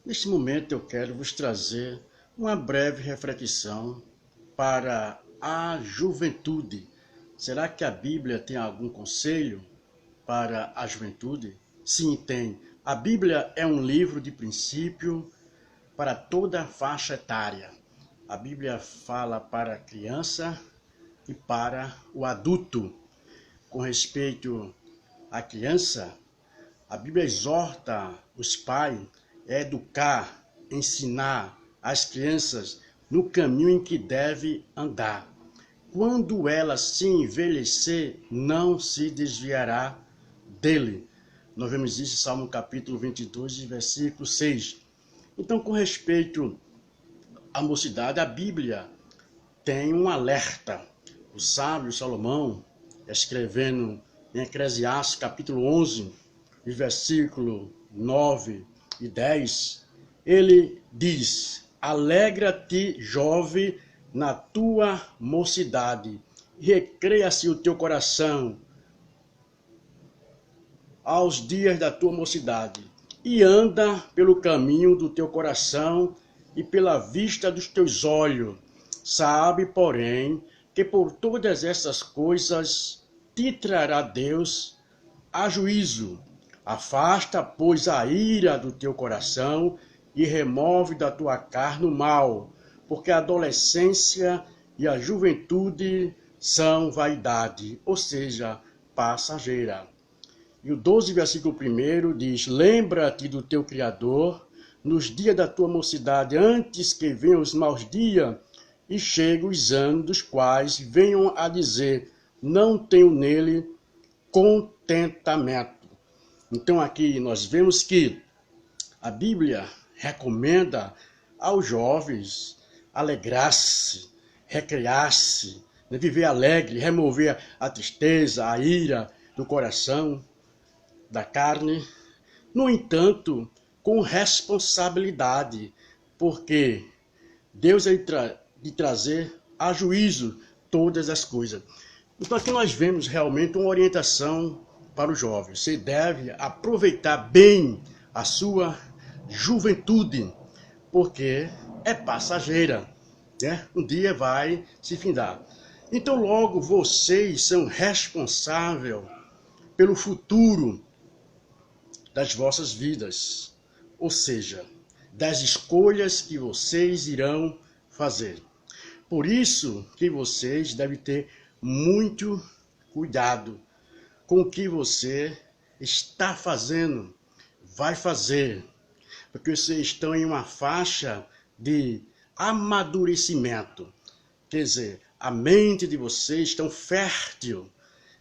Neste momento eu quero vos trazer uma breve reflexão para a juventude. Será que a Bíblia tem algum conselho para a juventude? Sim, tem. A Bíblia é um livro de princípio para toda a faixa etária. A Bíblia fala para a criança e para o adulto. Com respeito à criança, a Bíblia exorta os pais a educar, ensinar as crianças no caminho em que deve andar. Quando ela se envelhecer, não se desviará dele. Nós vemos isso em Salmo capítulo 22, versículo 6. Então, com respeito à mocidade, a Bíblia tem um alerta. O sábio Salomão, escrevendo em Eclesiastes capítulo 11, versículo 9 e 10, ele diz: alegra-te, jovem, na tua mocidade, recreia-se o teu coração aos dias da tua mocidade, e anda pelo caminho do teu coração e pela vista dos teus olhos. Sabe, porém, que por todas essas coisas te trará Deus a juízo. Afasta, pois, a ira do teu coração e remove da tua carne o mal, porque a adolescência e a juventude são vaidade, ou seja, passageira. E o 12, versículo 1 diz: lembra-te do teu Criador nos dias da tua mocidade, antes que venham os maus dias e cheguem os anos, dos quais venham a dizer: não tenho nele contentamento. Então aqui nós vemos que a Bíblia recomenda aos jovens alegrar-se, recrear-se, viver alegre, remover a tristeza, a ira do coração, da carne. No entanto, com responsabilidade, porque Deus é de trazer a juízo todas as coisas. Então aqui nós vemos realmente uma orientação para o jovem. Você deve aproveitar bem a sua juventude, porque é passageira, né? Um dia vai se findar. Então logo vocês são responsáveis pelo futuro das vossas vidas, ou seja, das escolhas que vocês irão fazer. Por isso que vocês devem ter muito cuidado com o que você está fazendo, vai fazer, porque vocês estão em uma faixa de amadurecimento. Quer dizer, a mente de vocês está fértil.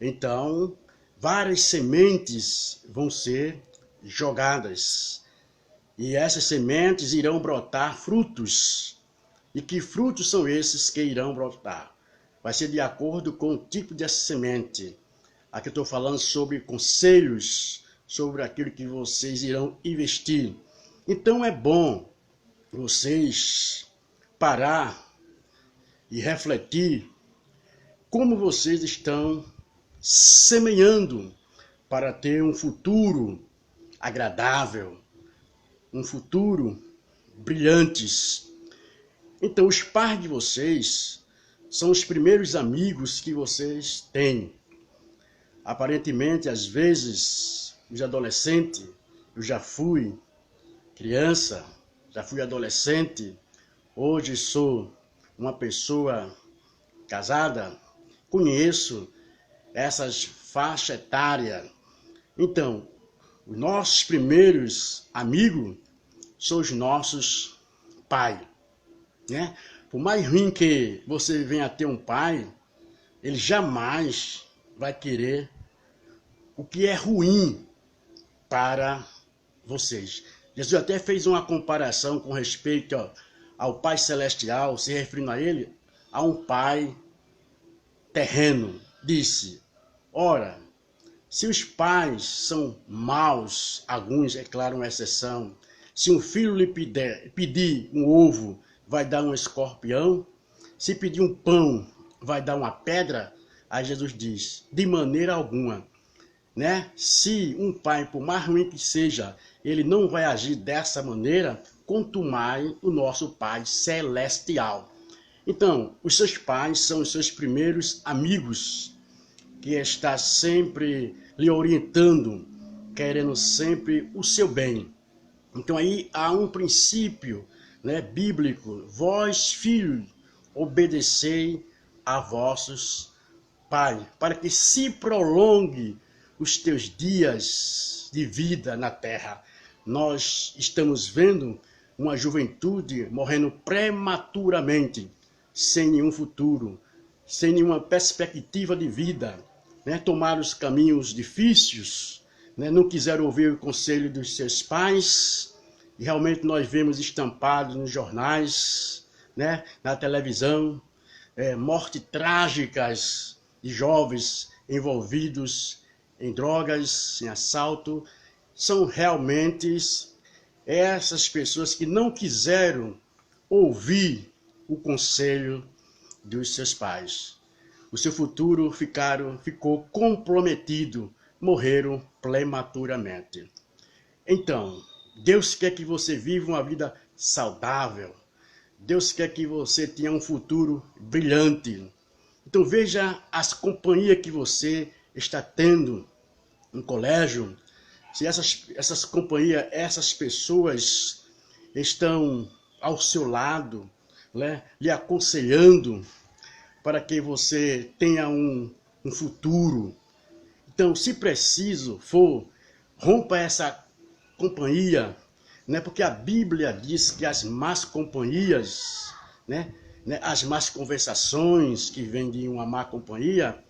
Então, várias sementes vão ser jogadas. E essas sementes irão brotar frutos. E que frutos são esses que irão brotar? Vai ser de acordo com o tipo de semente. Aqui eu estou falando sobre conselhos, sobre aquilo que vocês irão investir. Então é bom vocês parar e refletir como vocês estão semeando para ter um futuro agradável, um futuro brilhante. Então os pais de vocês são os primeiros amigos que vocês têm. Aparentemente, às vezes, os adolescentes, eu já fui criança, já fui adolescente, hoje sou uma pessoa casada, conheço essas faixas etárias. Então, os nossos primeiros amigos são os nossos pais, né? Por mais ruim que você venha a ter um pai, ele jamais vai querer o que é ruim para vocês. Jesus até fez uma comparação com respeito ao Pai Celestial, se referindo a ele, a um pai terreno. Disse: ora, se os pais são maus, alguns é claro uma exceção, se um filho lhe pedir um ovo, vai dar um escorpião? Se pedir um pão, vai dar uma pedra? Aí Jesus diz: de maneira alguma, né? Se um pai, por mais ruim que seja, ele não vai agir dessa maneira, quanto mais o nosso Pai Celestial. Então, os seus pais são os seus primeiros amigos, que está sempre lhe orientando, querendo sempre o seu bem. Então aí há um princípio, né, bíblico: vós, filhos, obedecei a vossos pais, para que se prolongue os teus dias de vida na terra. Nós estamos vendo uma juventude morrendo prematuramente, sem nenhum futuro, sem nenhuma perspectiva de vida, né? Tomaram os caminhos difíceis, né? Não quiseram ouvir o conselho dos seus pais, e realmente nós vemos estampados nos jornais, né? Na televisão, mortes trágicas de jovens envolvidos em drogas, em assalto. São realmente essas pessoas que não quiseram ouvir o conselho dos seus pais. O seu futuro ficou comprometido, morreram prematuramente. Então, Deus quer que você viva uma vida saudável. Deus quer que você tenha um futuro brilhante. Então veja as companhias que você está tendo no colégio. Se essas companhias, essas pessoas estão ao seu lado, né, lhe aconselhando para que você tenha um futuro. Então, se preciso for, rompa essa companhia, né, porque a Bíblia diz que as más companhias, né, as más conversações que vêm de uma má companhia,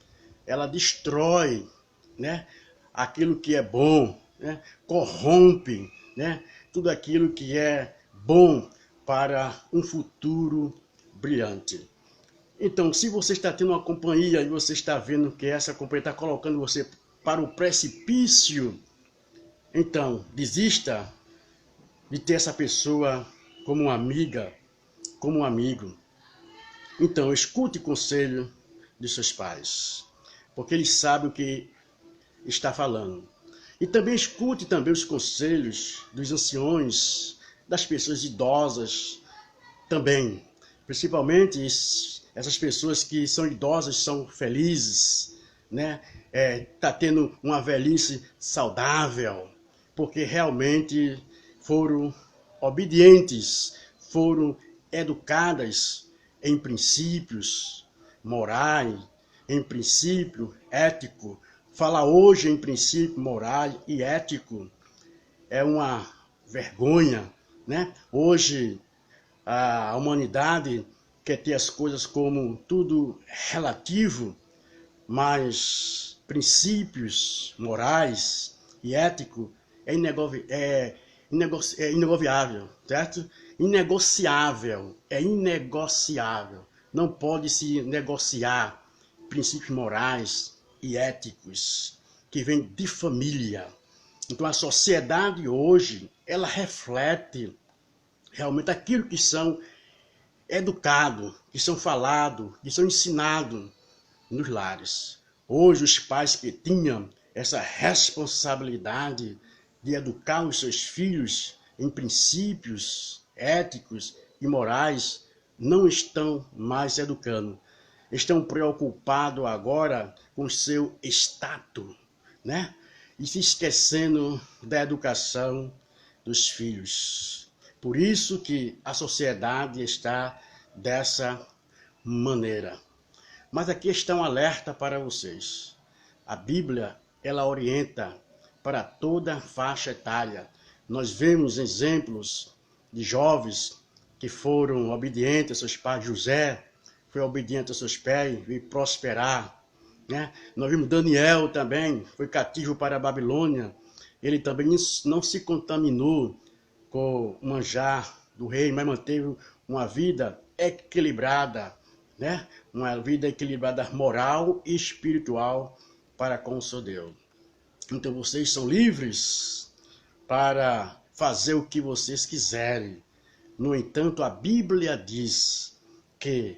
ela destrói, né, aquilo que é bom, né, corrompe, né, tudo aquilo que é bom para um futuro brilhante. Então, se você está tendo uma companhia e você está vendo que essa companhia está colocando você para o precipício, então desista de ter essa pessoa como uma amiga, como um amigo. Então, escute o conselho de seus pais, porque eles sabem o que está falando. E também escute também os conselhos dos anciões, das pessoas idosas também. Principalmente essas pessoas que são idosas, são felizes, né? Tá tendo uma velhice saudável, porque realmente foram obedientes, foram educadas em princípios morais, em princípio ético. Falar hoje em princípio moral e ético é uma vergonha, né? Hoje a humanidade quer ter as coisas como tudo relativo, mas princípios morais e éticos é inegociável, certo? Inegociável, é inegociável. Não pode se negociar princípios morais e éticos que vêm de família. Então a sociedade hoje, ela reflete realmente aquilo que são educados, que são falados, que são ensinados nos lares. Hoje os pais que tinham essa responsabilidade de educar os seus filhos em princípios éticos e morais não estão mais educando. Estão preocupados agora com o seu status, né? E se esquecendo da educação dos filhos. Por isso que a sociedade está dessa maneira. Mas aqui está um alerta para vocês. A Bíblia, ela orienta para toda faixa etária. Nós vemos exemplos de jovens que foram obedientes a seus pais. José foi obediente a seus pais e prosperar, né? Nós vimos Daniel também, foi cativo para a Babilônia. Ele também não se contaminou com o manjar do rei, mas manteve uma vida equilibrada, né? Uma vida equilibrada moral e espiritual para com o seu Deus. Então vocês são livres para fazer o que vocês quiserem. No entanto, a Bíblia diz que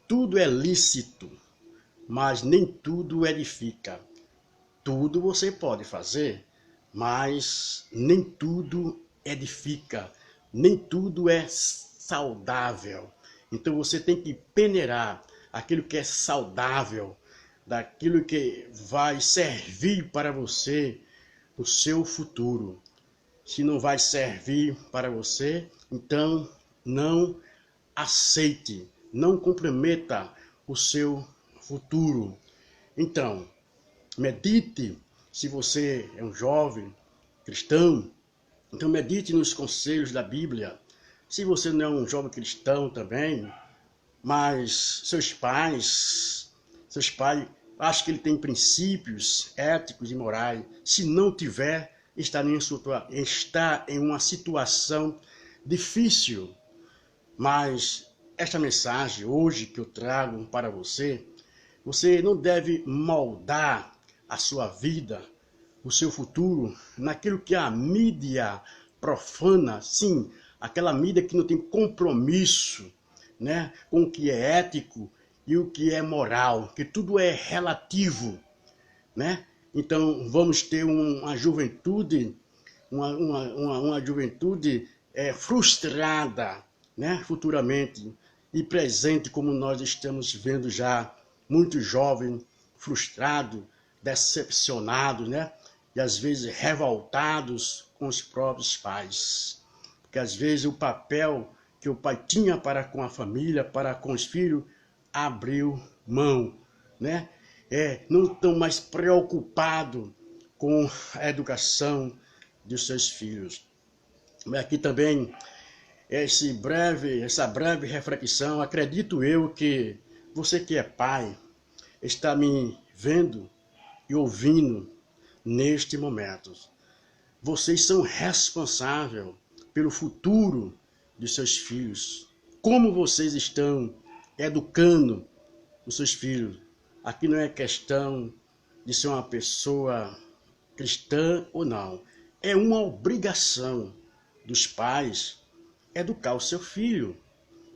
tudo é lícito, mas nem tudo edifica. Tudo você pode fazer, mas nem tudo edifica, nem tudo é saudável. Então você tem que peneirar aquilo que é saudável, daquilo que vai servir para você o seu futuro. Se não vai servir para você, então não aceite, não comprometa o seu futuro. Então, medite, se você é um jovem cristão, então medite nos conselhos da Bíblia. Se você não é um jovem cristão também, mas seus pais, acho que ele tem princípios éticos e morais. Se não tiver, está em uma situação difícil. Mas esta mensagem hoje que eu trago para você, você não deve moldar a sua vida, o seu futuro, naquilo que a mídia profana, sim, aquela mídia que não tem compromisso, né, com o que é ético e o que é moral, que tudo é relativo, né? Então vamos ter uma juventude, uma juventude frustrada, né, futuramente e presente, como nós estamos vendo já muitos jovens frustrados, decepcionados, né, e às vezes revoltados com os próprios pais, porque às vezes o papel que o pai tinha para com a família, para com os filhos, abriu mão, né? Não estão mais preocupados com a educação dos seus filhos. Mas aqui também, essa breve reflexão, acredito eu que você que é pai, está me vendo e ouvindo neste momento. Vocês são responsáveis pelo futuro de seus filhos. Como vocês estão educando os seus filhos? Aqui não é questão de ser uma pessoa cristã ou não. É uma obrigação dos pais educar o seu filho,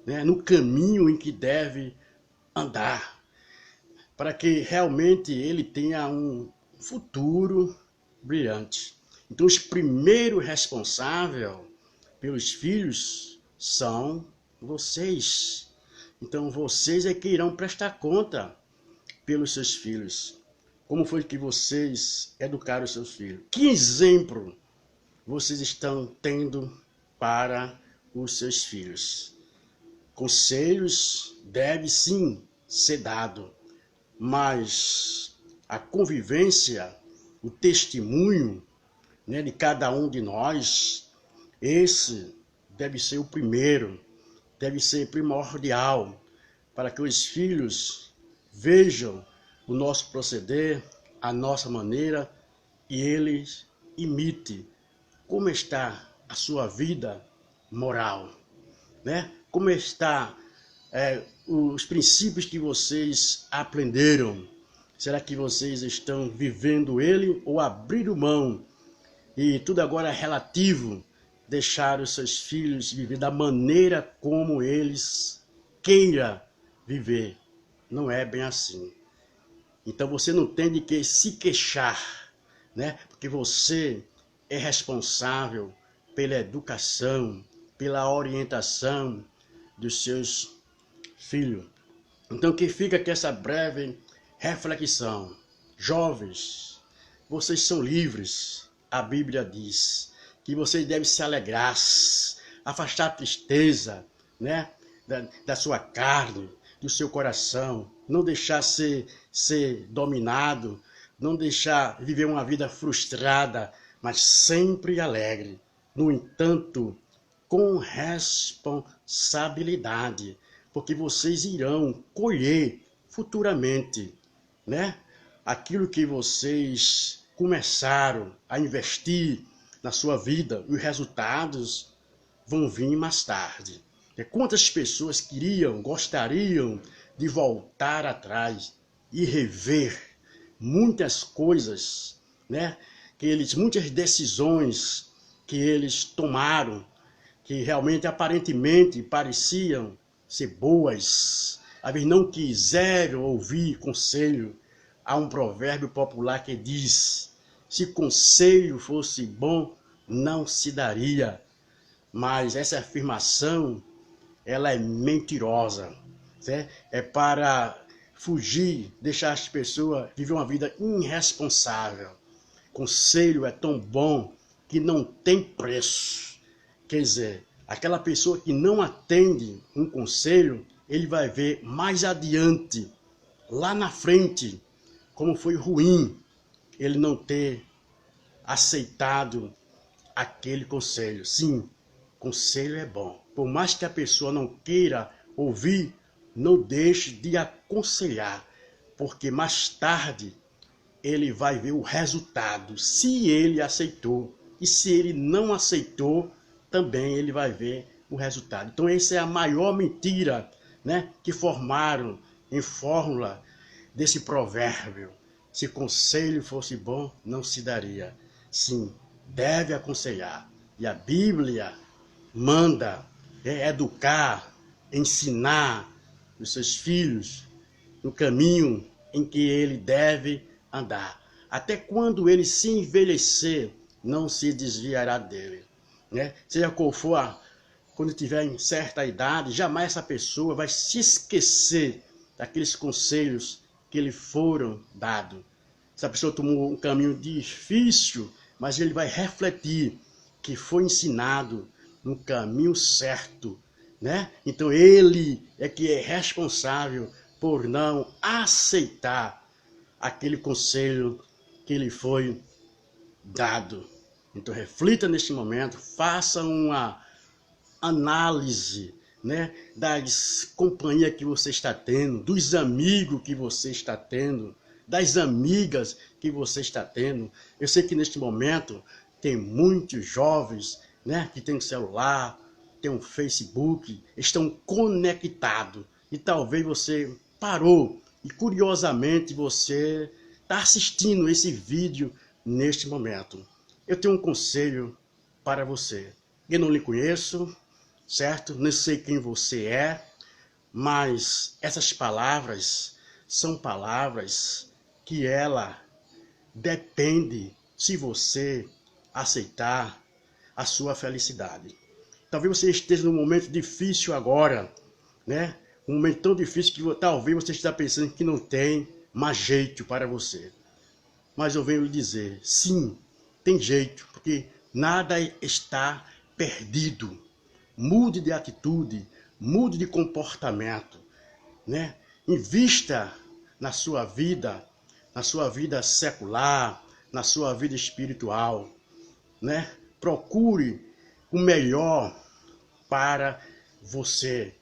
né, no caminho em que deve andar, para que realmente ele tenha um futuro brilhante. Então, os primeiros responsáveis pelos filhos são vocês. Então, vocês é que irão prestar conta pelos seus filhos. Como foi que vocês educaram os seus filhos? Que exemplo vocês estão tendo para os seus filhos? Conselhos devem sim ser dados, mas a convivência, o testemunho, né, de cada um de nós, esse deve ser o primeiro, deve ser primordial, para que os filhos vejam o nosso proceder, a nossa maneira, e eles imitem como está a sua vida moral, né? Como está os princípios que vocês aprenderam. Será que vocês estão vivendo ele ou abriram mão? E tudo agora é relativo, deixar os seus filhos viver da maneira como eles queiram viver. Não é bem assim. Então você não tem de que se queixar, né? Porque você é responsável pela educação, pela orientação dos seus filhos. Então que fica aqui essa breve reflexão. Jovens, vocês são livres. A Bíblia diz que vocês devem se alegrar, afastar a tristeza, né, da sua carne, do seu coração, não deixar ser dominado, não deixar viver uma vida frustrada, mas sempre alegre. No entanto, com responsabilidade, porque vocês irão colher futuramente, né, aquilo que vocês começaram a investir na sua vida, e os resultados vão vir mais tarde. Quantas pessoas gostariam de voltar atrás e rever muitas coisas, né? Muitas decisões que eles tomaram, que realmente aparentemente pareciam ser boas, às vezes não quiseram ouvir conselho. Há um provérbio popular que diz: Se conselho fosse bom, não se daria. Mas essa afirmação, ela é mentirosa. Certo? É para fugir, deixar as pessoas viver uma vida irresponsável. Conselho é tão bom que não tem preço. Quer dizer, aquela pessoa que não atende um conselho, ele vai ver mais adiante, lá na frente, como foi ruim ele não ter aceitado aquele conselho. Sim, conselho é bom. Por mais que a pessoa não queira ouvir, não deixe de aconselhar, porque mais tarde ele vai ver o resultado, se ele aceitou. E se ele não aceitou, também ele vai ver o resultado. Então essa é a maior mentira, né, que formaram em fórmula desse provérbio. Se conselho fosse bom, não se daria. Sim, deve aconselhar. E a Bíblia manda educar, ensinar os seus filhos no caminho em que ele deve andar. Até quando ele se envelhecer, não se desviará dele. Né? Seja qual for, quando tiver em certa idade, jamais essa pessoa vai se esquecer daqueles conselhos que lhe foram dados. Essa pessoa tomou um caminho difícil, mas ele vai refletir que foi ensinado no caminho certo, né? Então ele é que é responsável por não aceitar aquele conselho que lhe foi dado. Então reflita neste momento, faça uma análise, né, das companhias que você está tendo, dos amigos que você está tendo, das amigas que você está tendo. Eu sei que neste momento tem muitos jovens, né, que tem um celular, tem um Facebook, estão conectados. E talvez você parou e curiosamente você está assistindo esse vídeo neste momento. Eu tenho um conselho para você. Eu não lhe conheço, certo? Não sei quem você é, mas essas palavras são palavras que ela depende se você aceitar a sua felicidade. Talvez você esteja num momento difícil agora, né? Um momento tão difícil que talvez você esteja pensando que não tem mais jeito para você. Mas eu venho lhe dizer, sim, tem jeito, porque nada está perdido. Mude de atitude, mude de comportamento, né? Invista na sua vida secular, na sua vida espiritual, né? Procure o melhor para você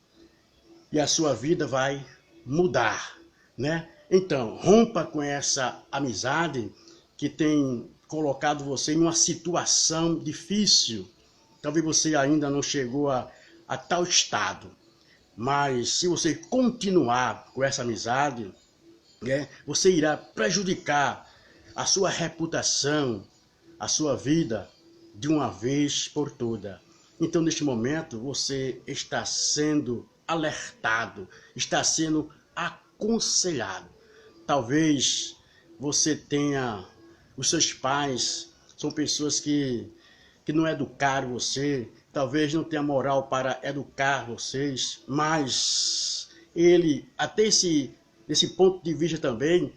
e a sua vida vai mudar, né? Então, rompa com essa amizade que tem colocado você em uma situação difícil. Talvez você ainda não chegou a tal estado, mas se você continuar com essa amizade, né, você irá prejudicar a sua reputação, a sua vida de uma vez por toda. Então, neste momento, você está sendo alertado, está sendo aconselhado. Talvez você tenha, os seus pais são pessoas que não educaram você, talvez não tenha moral para educar vocês, mas ele, até esse ponto de vista também,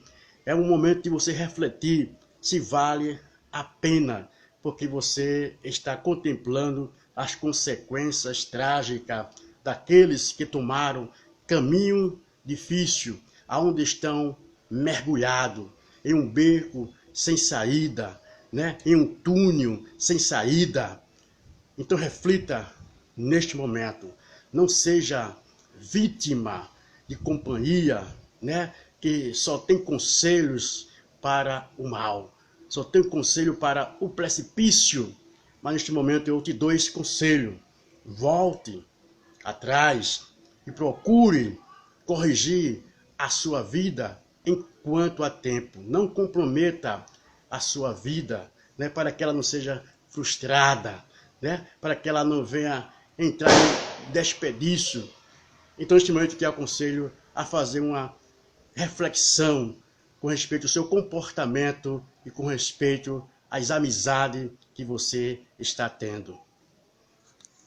é um momento de você refletir se vale a pena, porque você está contemplando as consequências trágicas daqueles que tomaram caminho difícil, aonde estão mergulhados em um beco sem saída, né? Em um túnel sem saída. Então reflita neste momento, não seja vítima de companhia, né? Que só tem conselhos para o mal, só tem conselho para o precipício. Mas neste momento eu te dou esse conselho: volte atrás e procure corrigir a sua vida enquanto há tempo. Não comprometa a sua vida, né, para que ela não seja frustrada, né, para que ela não venha entrar em desperdício. Então, neste momento, eu te aconselho a fazer uma reflexão com respeito ao seu comportamento e com respeito às amizades que você está tendo.